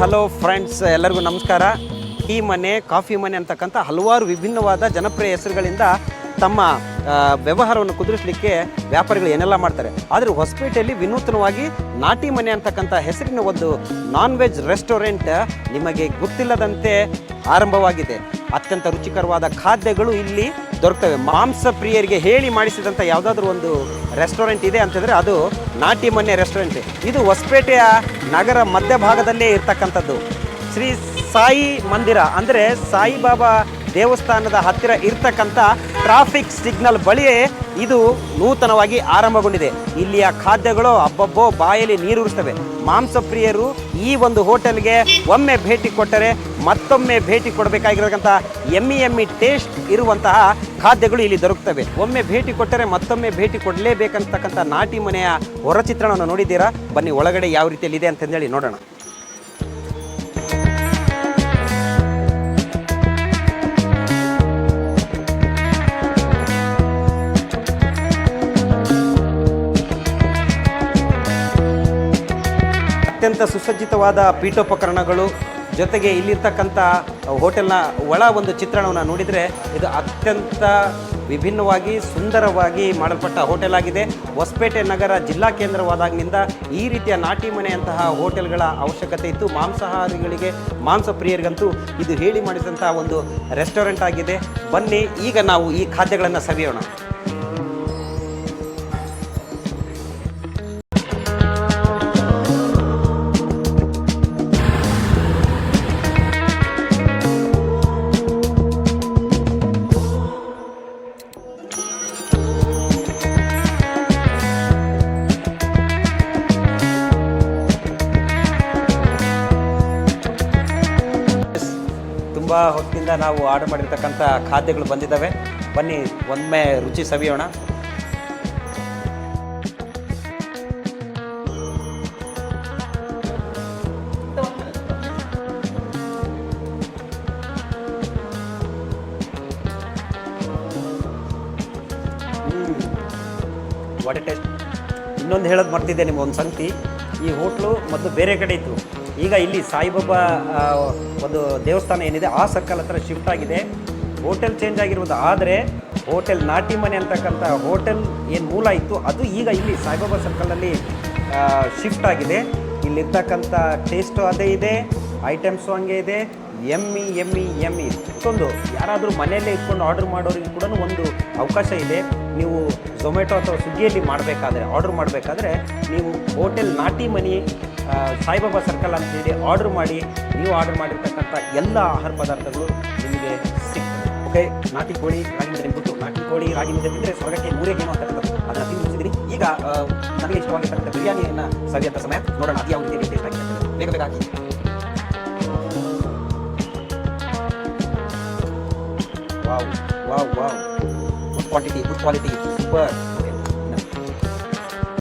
Hello friends, ಎಲ್ಲರಿಗೂ ನಮಸ್ಕಾರ. Tea ಮನೆ, ಕಾಫಿ ಮನೆ ಅಂತಕ್ಕಂಥ ಹಲವಾರು ವಿಭಿನ್ನವಾದ ಜನಪ್ರಿಯ ಹೆಸರುಗಳಿಂದ ತಮ್ಮ ವ್ಯವಹಾರವನ್ನು ಕುದುರಿಸಲಿಕ್ಕೆ ವ್ಯಾಪಾರಿಗಳು ಏನೆಲ್ಲ ಮಾಡ್ತಾರೆ. ಆದರೆ ಹೊಸಪೇಟೆಯಲ್ಲಿ ವಿನೂತನವಾಗಿ ನಾಟಿ ಮನೆ ಅಂತಕ್ಕಂಥ ಹೆಸರಿನ ಒಂದು ನಾನ್ ವೆಜ್ ರೆಸ್ಟೋರೆಂಟ್ ನಿಮಗೆ ಗೊತ್ತಿಲ್ಲದಂತೆ ಆರಂಭವಾಗಿದೆ. ಅತ್ಯಂತ ರುಚಿಕರವಾದ ಖಾದ್ಯಗಳು ಇಲ್ಲಿ ದೊರಕ್ತವೆ. ಮಾಂಸ ಪ್ರಿಯರಿಗೆ ಹೇಳಿ ಮಾಡಿಸಿದಂಥ ಯಾವುದಾದ್ರೂ ಒಂದು ರೆಸ್ಟೋರೆಂಟ್ ಇದೆ ಅಂತಂದರೆ ಅದು ನಾಟಿ ಮನೆ ರೆಸ್ಟೋರೆಂಟ್. ಇದು ಹೊಸಪೇಟೆಯ ನಗರ ಮಧ್ಯಭಾಗದಲ್ಲೇ ಇರ್ತಕ್ಕಂಥದ್ದು. ಶ್ರೀ ಸಾಯಿ ಮಂದಿರ ಅಂದರೆ ಸಾಯಿಬಾಬಾ ದೇವಸ್ಥಾನದ ಹತ್ತಿರ ಇರ್ತಕ್ಕಂಥ ಟ್ರಾಫಿಕ್ ಸಿಗ್ನಲ್ ಬಳಿಯೇ ಇದು ನೂತನವಾಗಿ ಆರಂಭಗೊಂಡಿದೆ. ಇಲ್ಲಿಯ ಖಾದ್ಯಗಳು ಅಬ್ಬಬ್ಬೋ ಬಾಯಲ್ಲಿ ನೀರೂರಿಸ್ತವೆ. ಮಾಂಸಪ್ರಿಯರು ಈ ಒಂದು ಹೋಟೆಲ್ಗೆ ಒಮ್ಮೆ ಭೇಟಿ ಕೊಟ್ಟರೆ ಮತ್ತೊಮ್ಮೆ ಭೇಟಿ ಕೊಡಬೇಕಾಗಿರತಕ್ಕಂಥ ಎಮ್ಮಿ ಟೇಸ್ಟ್ ಇರುವಂತಹ ಖಾದ್ಯಗಳು ಇಲ್ಲಿ ದೊರಕುತ್ತವೆ. ಒಮ್ಮೆ ಭೇಟಿ ಕೊಟ್ಟರೆ ಮತ್ತೊಮ್ಮೆ ಭೇಟಿ ಕೊಡಲೇಬೇಕಂತಕ್ಕಂಥ ನಾಟಿ ಮನೆಯ ಹೊರಚಿತ್ರಣವನ್ನು ನೋಡಿದ್ದೀರಾ? ಬನ್ನಿ ಒಳಗಡೆ ಯಾವ ರೀತಿಯಲ್ಲಿ ಇದೆ ಅಂತಂದೇಳಿ ನೋಡೋಣ. ಅತ್ಯಂತ ಸುಸಜ್ಜಿತವಾದ ಪೀಠೋಪಕರಣಗಳು, ಜೊತೆಗೆ ಇಲ್ಲಿರ್ತಕ್ಕಂಥ ಹೋಟೆಲ್ನ ಒಳ ಒಂದು ಚಿತ್ರಣವನ್ನು ನೋಡಿದರೆ ಇದು ಅತ್ಯಂತ ವಿಭಿನ್ನವಾಗಿ ಸುಂದರವಾಗಿ ಮಾಡಲ್ಪಟ್ಟ ಹೋಟೆಲ್ ಆಗಿದೆ. ಹೊಸಪೇಟೆ ನಗರ ಜಿಲ್ಲಾ ಕೇಂದ್ರವಾದಾಗಿನಿಂದ ಈ ರೀತಿಯ ನಾಟಿ ಮನೆಯಂತಹ ಹೋಟೆಲ್ಗಳ ಅವಶ್ಯಕತೆ ಇತ್ತು. ಮಾಂಸಾಹಾರಿಗಳಿಗೆ, ಮಾಂಸ ಪ್ರಿಯರಿಗಂತೂ ಇದು ಹೇಳಿ ಮಾಡಿದಂಥ ಒಂದು ರೆಸ್ಟೋರೆಂಟ್ ಆಗಿದೆ. ಬನ್ನಿ ಈಗ ನಾವು ಈ ಖಾದ್ಯಗಳನ್ನು ಸವಿಯೋಣ. ತುಂಬ ಹೊತ್ತಿನಿಂದ ನಾವು ಆರ್ಡರ್ ಮಾಡಿರ್ತಕ್ಕಂಥ ಖಾದ್ಯಗಳು ಬಂದಿದ್ದಾವೆ. ಬನ್ನಿ ಒಮ್ಮೆ ರುಚಿ ಸವಿಯೋಣ. What A taste. ಇನ್ನೊಂದು ಹೇಳೋದು ಮರ್ತಿದ್ದೆ ನಿಮ್ಗೊಂದು ಸಂಗತಿ. ಈ ಹೋಟ್ಲು ಮೊದಲು ಬೇರೆ ಕಡೆ ಇತ್ತು, ಈಗ ಇಲ್ಲಿ ಸಾಯಿಬಾಬಾ ಒಂದು ದೇವಸ್ಥಾನ ಏನಿದೆ ಆ ಸರ್ಕಲ್ ಹತ್ರ ಶಿಫ್ಟ್ ಆಗಿದೆ. ಹೋಟೆಲ್ ಚೇಂಜ್ ಆಗಿರ್ಬೋದು, ಆದರೆ ಹೋಟೆಲ್ ನಾಟಿ ಮನೆ ಅಂತಕ್ಕಂಥ ಹೋಟೆಲ್ ಏನು ಮೂಲ ಇತ್ತು ಅದು ಈಗ ಇಲ್ಲಿ ಸಾಯಿಬಾಬಾ ಸರ್ಕಲಲ್ಲಿ ಶಿಫ್ಟ್ ಆಗಿದೆ. ಇಲ್ಲಿರ್ತಕ್ಕಂಥ ಟೇಸ್ಟು ಅದೇ ಇದೆ, ಐಟಮ್ಸು ಹಂಗೆ ಇದೆ. ಎಮ್ಮಿ ಇಷ್ಟೊಂದು ಯಾರಾದರೂ ಮನೆಯಲ್ಲೇ ಇಟ್ಕೊಂಡು ಆರ್ಡರ್ ಮಾಡೋರಿಗೆ ಕೂಡ ಒಂದು ಅವಕಾಶ ಇದೆ. ನೀವು ಝೊಮ್ಯಾಟೊ ಅಥವಾ ಸ್ವಿಗ್ಗಿಯಲ್ಲಿ ಆರ್ಡರ್ ಮಾಡಬೇಕಾದ್ರೆ ನೀವು ಹೋಟೆಲ್ ನಾಟಿ ಮನೆ ಸಾಯಿಬಾಬಾ ಸರ್ಕಲ್ ಅಂತೇಳಿ ಆರ್ಡರ್ ಮಾಡಿ ನೀವು ಆರ್ಡರ್ ಮಾಡಿರ್ತಕ್ಕಂಥ ಎಲ್ಲ ಆಹಾರ ಪದಾರ್ಥಗಳು ನಿಮಗೆ ಸಿಗ್ತದೆ. ಓಕೆ, ನಾಟಿ ಕೋಳಿ ರಾಗಿ ಮುದ್ದೆ ನಿಮ್ಗೆ ಗೊತ್ತು. ನಾಟಿ ಕೋಳಿ ರಾಗಿ ಮುದ್ದೆ ತಿಂದರೆ ಸ್ವರ್ಗಕ್ಕೆ ಮೂರೇಗೇನು ಅಂತಕ್ಕಂಥದ್ದು ಅದನ್ನು ತಿಂದು ಮುಗಿಸಿದ್ದೀನಿ. ಈಗ ನನಗೆ ಇಷ್ಟವಾಗಿರ್ತಕ್ಕಂಥ ಬಿರಿಯಾನಿಯನ್ನು ಸವಿಯಂಥ ಸಮಯ ನೋಡೋಣ. ಅದು ಯಾವ ರೀತಿಯಲ್ಲಿ ಟೇಸ್ಟ್ ಆಗಿರ್ತದೆ. ಬೇಗ ಹಾಕಿ. Wow, good quality, super.